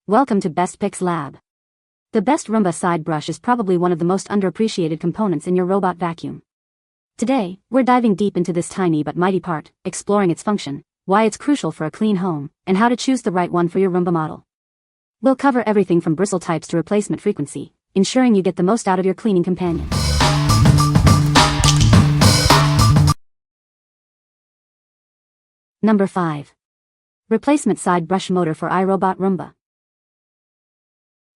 Welcome to Best Picks Lab. The best Roomba Side Brush is probably one of the most underappreciated components in your robot vacuum. Today, we're diving deep into this tiny but mighty part, exploring its function, why it's crucial for a clean home, and how to choose the right one for your Roomba model. We'll cover everything from bristle types to replacement frequency, ensuring you get the most out of your cleaning companion. Number 5. Replacement Side Brush Motor for iRobot Roomba.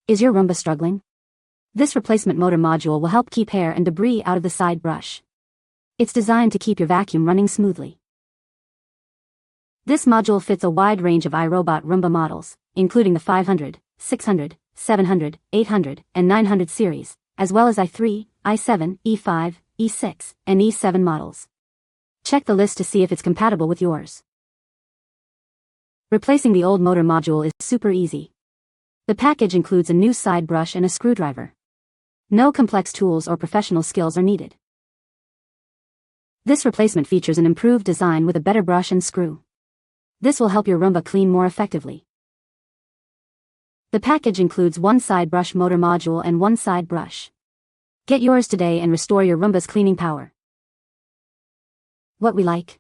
Is your Roomba struggling? This replacement motor module will help keep hair and debris out of the side brush. It's designed to keep your vacuum running smoothly. This module fits a wide range of iRobot Roomba models, including the 500, 600, 700, 800, and 900 series, as well as i3, i7, E5, E6, and E7 models. Check the list to see if it's compatible with yours. Replacing the old motor module is super easy. The package includes a new side brush and a screwdriver. No complex tools or professional skills are needed. This replacement features an improved design with a better brush and screw. This will help your Roomba clean more effectively. The package includes one side brush motor module and one side brush. Get yours today and restore your Roomba's cleaning power. What we like?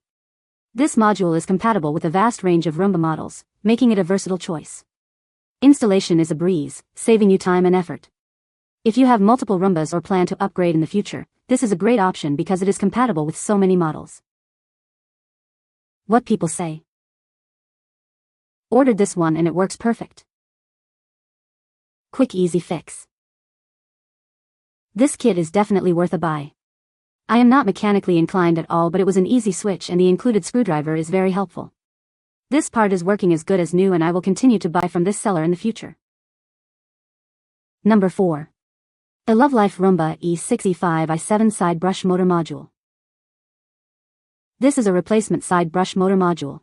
This module is compatible with a vast range of Roomba models, making it a versatile choice. Installation is a breeze, saving you time and effort. If you have multiple Roombas or plan to upgrade in the future, this is a great option because it is compatible with so many models. What people say? Ordered this one and it works perfect. Quick easy fix. This kit is definitely worth a buy. I am not mechanically inclined at all, but it was an easy switch and the included screwdriver is very helpful. This part is working as good as new and I will continue to buy from this seller in the future. Number 4. ILOVELIFE Roomba E6 E5 i7 Side Brush Motor Module. This is a replacement side brush motor module.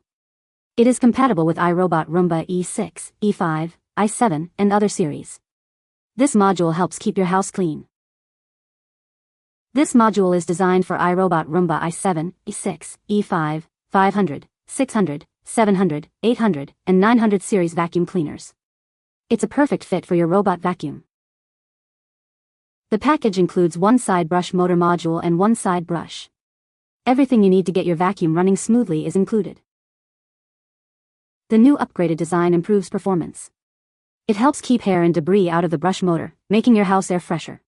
It is compatible with iRobot Roomba E6, E5, i7, and other series. This module helps keep your house clean. This module is designed for iRobot Roomba i7, E6, E5, 500, 600, 700, 800, and 900 series vacuum cleaners. It's a perfect fit for your robot vacuum. The package includes one side brush motor module and one side brush. Everything you need to get your vacuum running smoothly is included. The new upgraded design improves performance. It helps keep hair and debris out of the brush motor, making your house air fresher.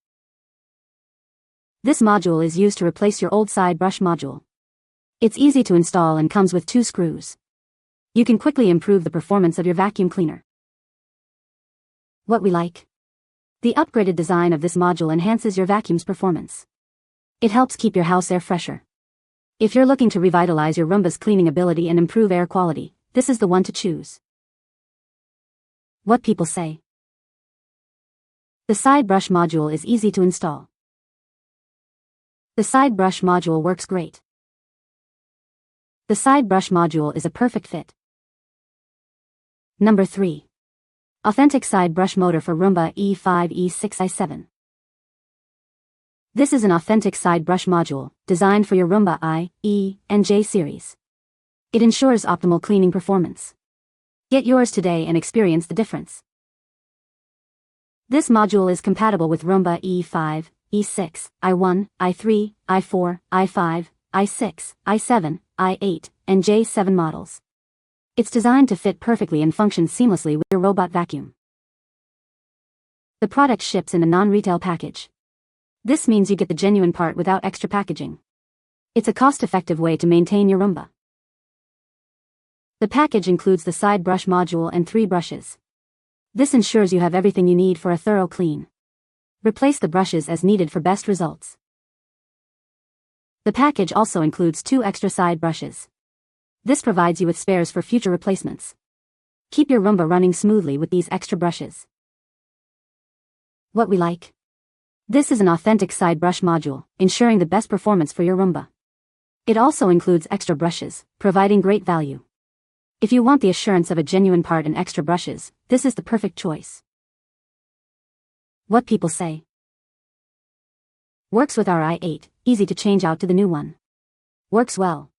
This module is used to replace your old side brush module. It's easy to install and comes with 2 screws. You can quickly improve the performance of your vacuum cleaner. What we like? The upgraded design of this module enhances your vacuum's performance. It helps keep your house air fresher. If you're looking to revitalize your Roomba's cleaning ability and improve air quality, this is the one to choose. What people say? The side brush module is easy to install. The side brush module works great. The side brush module is a perfect fit. Number 3. Authentic Side Brush Motor for Roomba E5 E6 i7. This is an authentic side brush module, designed for your Roomba I, E, and J series. It ensures optimal cleaning performance. Get yours today and experience the difference. This module is compatible with Roomba E5, E6, i1, i3, i4, i5, i6, i7, i8, and J7 models. It's designed to fit perfectly and function seamlessly with your robot vacuum. The product ships in a non-retail package. This means you get the genuine part without extra packaging. It's a cost-effective way to maintain your Roomba. The package includes the side brush module and 3 brushes. This ensures you have everything you need for a thorough clean. Replace the brushes as needed for best results. The package also includes 2 extra side brushes. This provides you with spares for future replacements. Keep your Roomba running smoothly with these extra brushes. What we like? This is an authentic side brush module, ensuring the best performance for your Roomba. It also includes extra brushes, providing great value. If you want the assurance of a genuine part and extra brushes, this is the perfect choice. What people say? Works with our i8, easy to change out to the new one. Works well.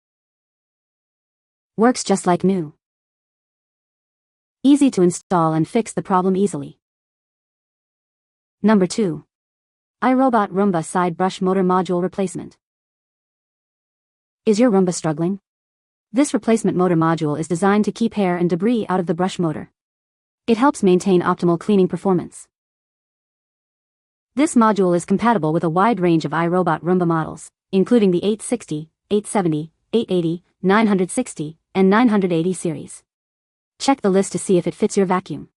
Works just like new. Easy to install and fix the problem easily. Number 2. iRobot Roomba Side Brush Motor Module Replacement. Is your Roomba struggling? This replacement motor module is designed to keep hair and debris out of the brush motor. It helps maintain optimal cleaning performance. This module is compatible with a wide range of iRobot Roomba models, including the 860, 870, 880, 960, and 980 series. Check the list to see if it fits your vacuum.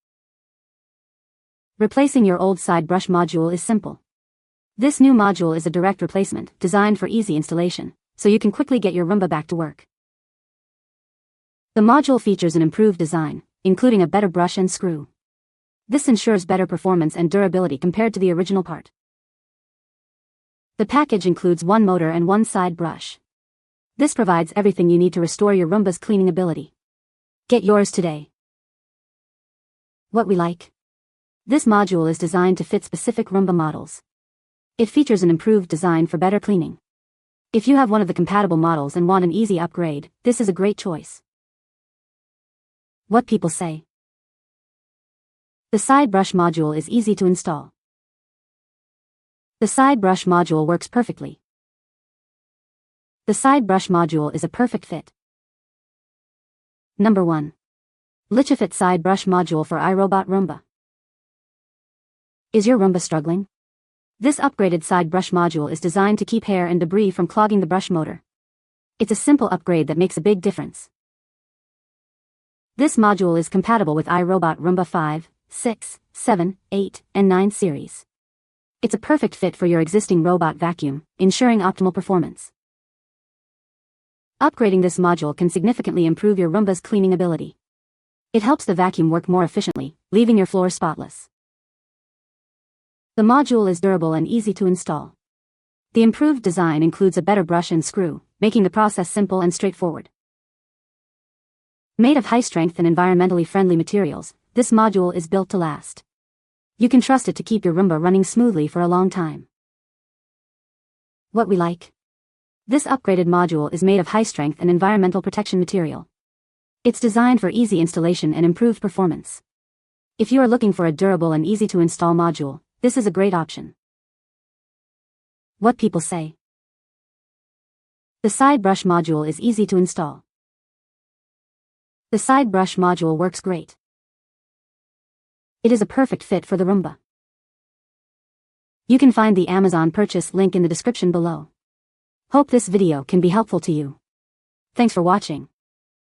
Replacing your old side brush module is simple. This new module is a direct replacement designed for easy installation, so you can quickly get your Roomba back to work. The module features an improved design, including a better brush and screw. This ensures better performance and durability compared to the original part. The package includes one motor and one side brush. This provides everything you need to restore your Roomba's cleaning ability. Get yours today. What we like. This module is designed to fit specific Roomba models. It features an improved design for better cleaning. If you have one of the compatible models and want an easy upgrade, this is a great choice. What people say. The side brush module is easy to install. The side brush module works perfectly. The side brush module is a perfect fit. Number 1. LICHIFIT Side Brush Module for iRobot Roomba. Is your Roomba struggling? This upgraded side brush module is designed to keep hair and debris from clogging the brush motor. It's a simple upgrade that makes a big difference. This module is compatible with iRobot Roomba 5, 6, 7, 8, and 9 series. It's a perfect fit for your existing robot vacuum, ensuring optimal performance. Upgrading this module can significantly improve your Roomba's cleaning ability. It helps the vacuum work more efficiently, leaving your floor spotless. The module is durable and easy to install. The improved design includes a better brush and screw, making the process simple and straightforward. Made of high-strength and environmentally friendly materials, this module is built to last. You can trust it to keep your Roomba running smoothly for a long time. What we like. This upgraded module is made of high-strength and environmental protection material. It's designed for easy installation and improved performance. If you are looking for a durable and easy-to-install module, this is a great option. What people say. The side brush module is easy to install. The side brush module works great. It is a perfect fit for the Roomba. You can find the Amazon purchase link in the description below. Hope this video can be helpful to you. Thanks for watching.